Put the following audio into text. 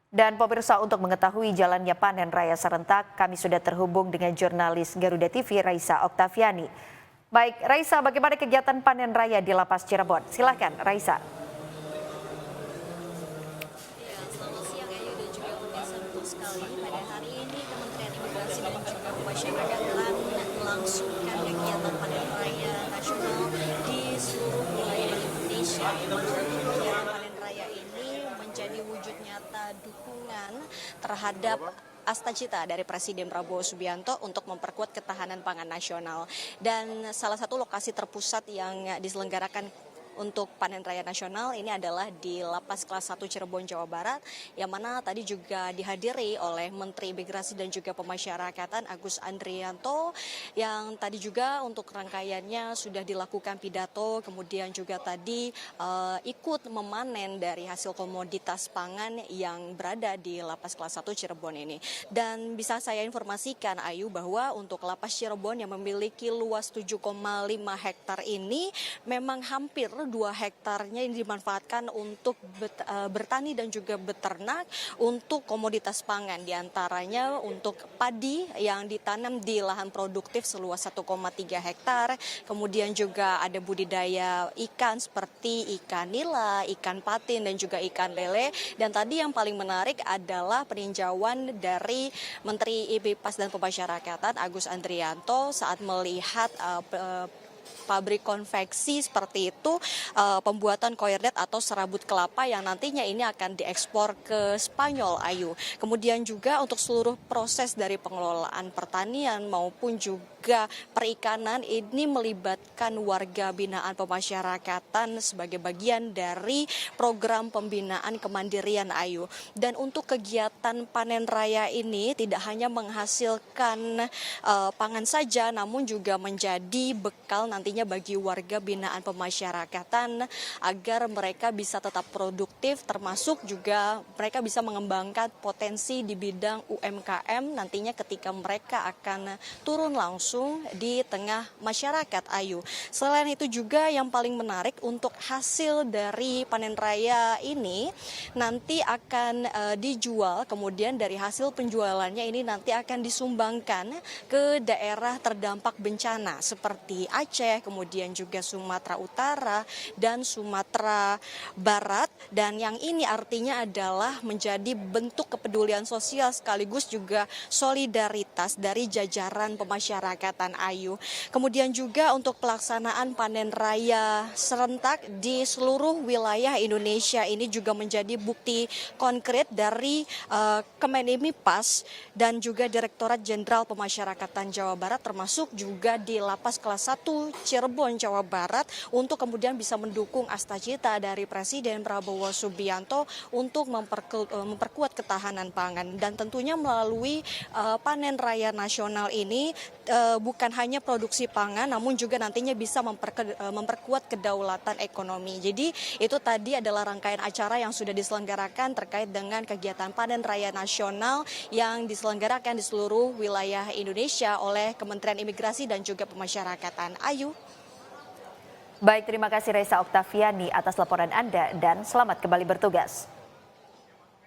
Dan pemirsa, untuk mengetahui jalannya panen raya serentak, kami sudah terhubung dengan jurnalis Garuda TV Raisa Oktaviani. Baik, Raisa, bagaimana kegiatan panen raya di Lapas Cirebon? Silakan, Raisa. Ya, selamat siang Ayu dan juga pemirsa, betul sekali. Pada hari ini Kementerian Imigrasi dan juga Pemasyarakatan melangsungkan kegiatan panen raya nasional di seluruh wilayah Indonesia. Di mana kegiatan panen raya ini menjadi wujud nyata dukungan terhadap Cita dari Presiden Prabowo Subianto untuk memperkuat ketahanan pangan nasional. Dan salah satu lokasi terpusat yang diselenggarakan untuk panen raya nasional ini adalah di Lapas Kelas 1 Cirebon, Jawa Barat, yang mana tadi juga dihadiri oleh Menteri Imigrasi dan juga Pemasyarakatan Agus Andrianto, yang tadi juga untuk rangkaiannya sudah dilakukan pidato, kemudian juga tadi ikut memanen dari hasil komoditas pangan yang berada di Lapas Kelas 1 Cirebon ini. Dan bisa saya informasikan, Ayu, bahwa untuk Lapas Cirebon yang memiliki luas 7,5 hektar ini memang hampir 2 hektarnya yang dimanfaatkan untuk bertani dan juga beternak untuk komoditas pangan, diantaranya untuk padi yang ditanam di lahan produktif seluas 1,3 hektar, kemudian juga ada budidaya ikan seperti ikan nila, ikan patin dan juga ikan lele. Dan tadi yang paling menarik adalah peninjauan dari Menteri IPPAS dan Pemasyarakatan Agus Andrianto saat melihat pabrik konveksi seperti itu, pembuatan koirdet atau serabut kelapa yang nantinya ini akan diekspor ke Spanyol, Ayu. Kemudian juga untuk seluruh proses dari pengelolaan pertanian maupun juga perikanan ini melibatkan warga binaan pemasyarakatan sebagai bagian dari program pembinaan kemandirian, Ayu. Dan untuk kegiatan panen raya ini tidak hanya menghasilkan pangan saja, namun juga menjadi bekal nantinya bagi warga binaan pemasyarakatan agar mereka bisa tetap produktif, termasuk juga mereka bisa mengembangkan potensi di bidang UMKM nantinya ketika mereka akan turun langsung di tengah masyarakat, Ayu. Selain itu juga yang paling menarik untuk hasil dari panen raya ini nanti akan dijual, kemudian dari hasil penjualannya ini nanti akan disumbangkan ke daerah terdampak bencana seperti Aceh, kemudian juga Sumatera Utara dan Sumatera Barat. Dan yang ini artinya adalah menjadi bentuk kepedulian sosial sekaligus juga solidaritas dari jajaran pemasyarakatan, Ayu. Kemudian juga untuk pelaksanaan panen raya serentak di seluruh wilayah Indonesia ini juga menjadi bukti konkret dari Kemenimipas dan juga Direktorat Jenderal Pemasyarakatan Jawa Barat, termasuk juga di Lapas Kelas 1 Cirebon, Jawa Barat, untuk kemudian bisa mendukung Cita dari Presiden Prabowo Subianto untuk memperkuat ketahanan pangan. Dan tentunya melalui panen raya nasional ini bukan hanya produksi pangan, namun juga nantinya bisa memperkuat kedaulatan ekonomi. Jadi itu tadi adalah rangkaian acara yang sudah diselenggarakan terkait dengan kegiatan panen raya nasional yang diselenggarakan di seluruh wilayah Indonesia oleh Kementerian Imigrasi dan juga Pemasyarakatan, Ayu. Baik, terima kasih Raisa Oktaviani atas laporan Anda dan selamat kembali bertugas.